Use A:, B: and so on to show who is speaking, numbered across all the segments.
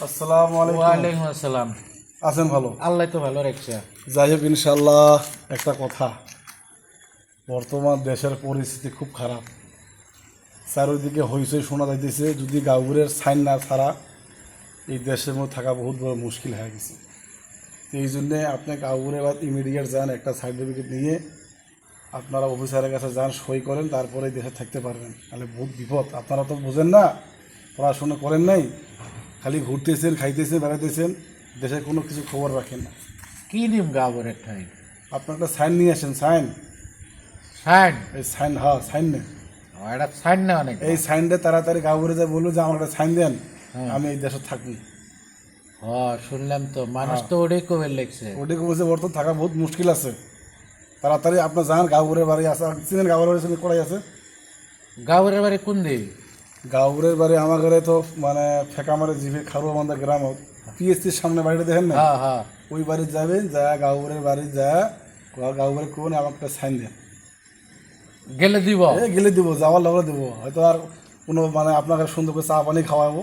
A: আসসালামু আলাইকুম।
B: ওয়ালাইকুম আসসালাম।
A: আছেন ভালো?
B: আল্লাহ তো ভালো রাখছে।
A: যাই হোক, ইনশাল্লাহ একটা কথা, বর্তমান দেশের পরিস্থিতি খুব খারাপ। চারিদিকে হইচই শোনা যাইতেছে, যদি গাউরের সাইন না ছাড়া এই দেশের মধ্যে থাকা বহুত বড় মুশকিল হয়ে গেছে। এই জন্যে আপনি গাউরে বা ইমিডিয়েট যান, একটা সার্টিফিকেট নিয়ে আপনারা অফিসারের কাছে যান, সই করেন, তারপরে দেশে থাকতে পারবেন। তাহলে বহুত বিপদ। আপনারা তো বোঝেন না, পড়াশোনা করেন নাই, খালি ঘুরতেছেন, খাইতেছেন, বেড়াইতেছেন, দেশের কোনো কিছু খবর রাখেন না।
B: কি নিম গাবরের ঠাই
A: আপনার একটা সাইন নিয়ে আসেন। সাইন
B: সাইন
A: এই সাইন, হ্যাঁ সাইন নেন।
B: এটা সাইন না অনেক।
A: এই সাইনটা তাড়াতাড়ি গাঁবরে যায়, বললো যে আমার একটা সাইন দেন, আমি এই দেশে থাকি।
B: শুনলাম তো, মানুষ তো ওটাই কবে লেগছে।
A: ওটাকে বলছে বর্তমান থাকা বহুত মুশকিল আছে। তাড়াতাড়ি আপনার যান, গাঁবরের বাড়ি আছে, চিনেন গাঁবরের বাড়ি সঙ্গে কড়াই আছে।
B: গাবরের বাড়ি কোন দিক?
A: গাঁবরের বাড়ি আমার ঘরে তো মানে ফেঁকামারে জিভে খারুয়ামান্দা গ্রাম, পিএসসির সামনে বাড়িটা দেখেন না,
B: হ্যাঁ হ্যাঁ।
A: ওই বাড়ি যাবেন, যা গাঁবরের বাড়ি যা, গাঁবরে কোন আমাকে একটা সাইন দেন।
B: গেলে দিব।
A: গেলে দেবো, যাওয়ার লগলে দেবো। হয়তো আর কোনো মানে আপনাকে সুন্দর করে চা পানি খাওয়াবো,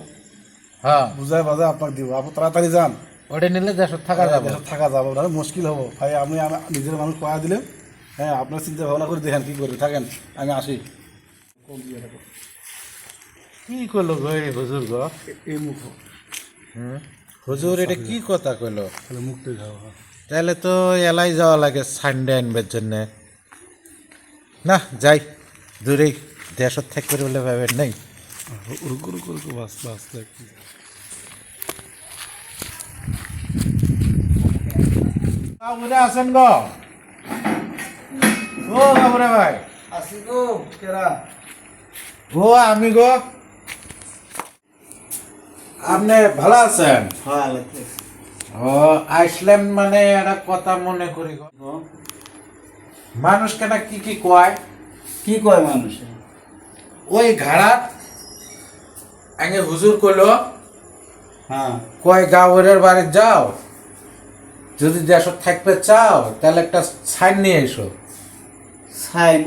B: হ্যাঁ
A: বুঝায় বাজায় আপনাকে দিব। আপনি তাড়াতাড়ি যান,
B: ওটা নিলে দেশত থাকা যাবে।
A: দেশে থাকা যাবে না, মুশকিল হবো। ভাই আমি নিজের মানুষ পাওয়া দিলেন। হ্যাঁ, আপনার চিন্তা ভাবনা করে দেখেন কী করবে, থাকেন, আমি আসি।
B: কি করলো গো এই হুজুর গো?
A: এই মুখ
B: হুজুর এটা কি কথা কইলো?
A: তাহলে মুখটাই খাওয়া।
B: তাহলে তো এলাই যাওয়া লাগে সানডে আনবার জন্যে। না যাই, দূরেই দেশত থাকবে বলে ভাবেন নাই।
A: রুকু রুকু রুকু, বাস বাস দেখ।
B: গাবরে আছেন গো? ও গাবরে ভাই।
A: আসি গো, কেরা?
B: ও আমি গো। আপনি ভালো আছেন?
A: হ্যাঁ,
B: ও আইসলাম মানে একটা কথা মনে করি গো। মানুষ কেন কি কি কয়?
A: কি কয় মানুষ?
B: ওই ঘাড়াত আগে হুজুর কইলো,
A: হ্যাঁ,
B: কয় গাওরের বাড়ি যাও, যদি দেশত থাকতে চাও তাহলে একটা সাইন নিয়ে এসো।
C: সাইন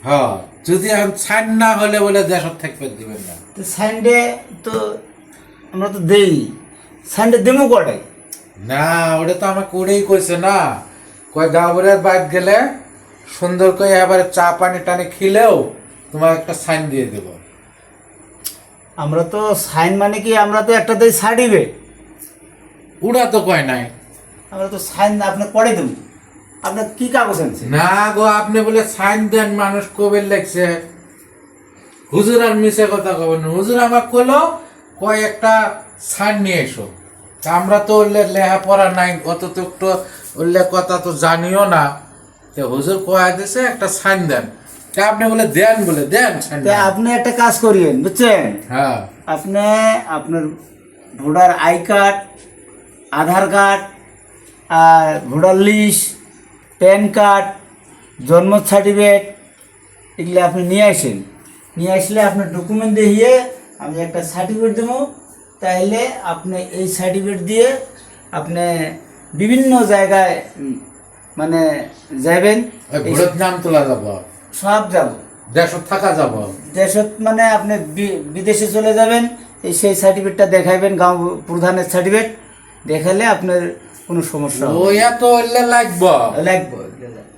B: হ্যাঁ, যদি সাইন না হলে বলে দেশত থাকতে দিবেন না।
C: তো সাইনডে তো আমরা তো দেই, সাইনডে দেবো কটাই?
B: না, ওটা তো আমাকে ওটাই কইছে না, কয় গাওরের বাড়ি গেলে সুন্দর করে এবারে চা পানি টানি খেলেও তোমার একটা সাইন দিয়ে দেব।
C: আমরা তো সাইন মানে কি, আমরা তো একটা দেই সার্টিফিকেট,
B: ওরা তো কয় নাই।
C: আমরা তো সাইন আপনার পরে দেবো। আপনার কি কাগজ আনছে?
B: না গো, আপনি বলে সাইন দেন, মানুষ কবে লাগছে। হুজুর আর মিশে কথা কবেন না। হুজুর আমার কইলো কয় একটা সাইন নিয়ে এসো। তা আমরা তো ওরলে লেহা পড়া নাই, অত তো একটু ওরলে কথা তো জানিও না। তো হুজুর কয়া দিছে একটা সাইন দেন। তা আপনি বলে দেন, বলে দেন সাইন।
C: তা আপনি একটা কাজ করিয়েন, বুঝছেন?
B: হ্যাঁ,
C: আপনি আপনার voter I card, Aadhaar card, আর ভোটার লিস্ট, প্যান কার্ড, জন্ম সার্টিফিকেট, এগুলো আপনি নিয়ে আসেন। নিয়ে আসলে আপনার ডকুমেন্ট দেখিয়ে আমি একটা সার্টিফিকেট দেবো। তাইলে আপনি এই সার্টিফিকেট দিয়ে আপনি বিভিন্ন জায়গায় মানে যাবেন,
B: ওই ভোটের নাম তোলা যাব,
C: সব যাব,
B: দেশত থাকা যাব।
C: দেশত মানে আপনি বিদেশে চলে যাবেন, এই সেই সার্টিফিকেটটা দেখাইবেন, গাঁও প্রধানের সার্টিফিকেট দেখালে আপনার কোনো সমস্যা হবে না।
B: ওই এত ওরলে লাগবো।
C: লাগবে।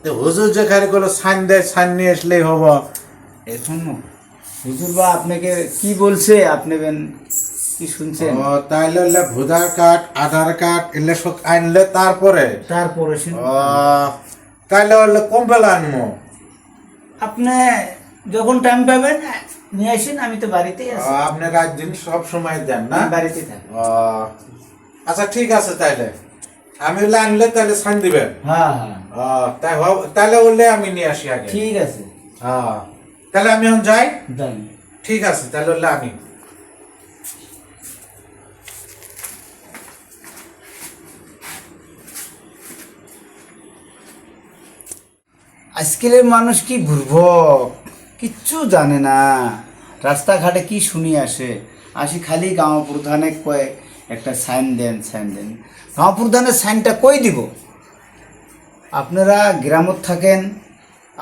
B: তো হুজুর যেখানে কোনো সাইন দেয়, সাইন নিয়ে আসলেই হবো।
C: এখন হুজুর বা আপনাকে কি বলছে, আপনি কি শুনছেন?
B: ও তাইলে হলে ভোটার কার্ড, আধার কার্ড এলে সব আনলে তারপরে।
C: তারপরে
B: ও তাইলে হলে কম বেলা আনবো।
C: আপনি যখন টাইম পাবেন নিয়ে আসেন, আমি তো বাড়িতেই আছি।
B: আপনি রাত দিন সব সময় দেন না?
C: আমি বাড়িতেই থাকি।
B: ও আচ্ছা ঠিক আছে, তাইলে আমি হলে আনলে তাহলে সাইন দিবেন।
C: হ্যাঁ হ্যাঁ,
B: ও তাইলে হলে আমি নিয়ে আসি আগে।
C: ঠিক আছে,
B: হ্যাঁ, তাহলে আমি এখন যাই।
C: দেন।
B: ঠিক আছে, তাহলে হলে আমি।
C: আজকালের মানুষ কি বুর্বক, কিচ্ছু জানে না। রাস্তাঘাটে কি শুনি আসি খালি গাঁও প্রধানে কয় একটা সাইন দেন, সাইন দেন। গাঁও প্রধানের সাইনটা কই দিব? আপনারা গ্রামত থাকেন,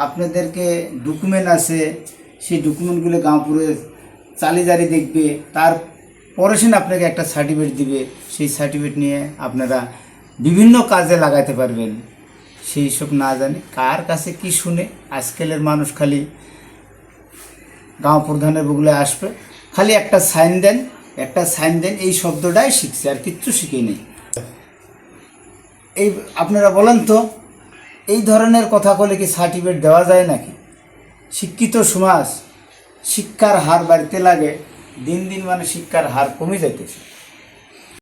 C: আপনাদেরকে ডকুমেন্ট আছে, সেই ডকুমেন্টগুলো গাঁওপুরে চালিজারি দেখবে, পড়াশোনা আপনাকে একটা সার্টিফিকেট দিবে, সেই সার্টিফিকেট নিয়ে আপনারা বিভিন্ন কাজে লাগাতে পারবেন। সেই সব না জানি কার কাছে কি শুনে আজকালের মানুষ খালি গাঁও প্রধানের বগুলে আসবে, খালি একটা সাইন দেন, একটা সাইন দেন, এই শব্দটাই শিখছে, আর কিচ্ছু শিখে নেই। এই আপনারা বলেন তো, এই ধরনের কথা বলে কি সার্টিফিকেট দেওয়া যায় নাকি? শিক্ষিত সমাজ, শিক্ষার হার বাড়তে লাগে, দিন দিন মানে শিক্ষার হার কমে যাইতেছে।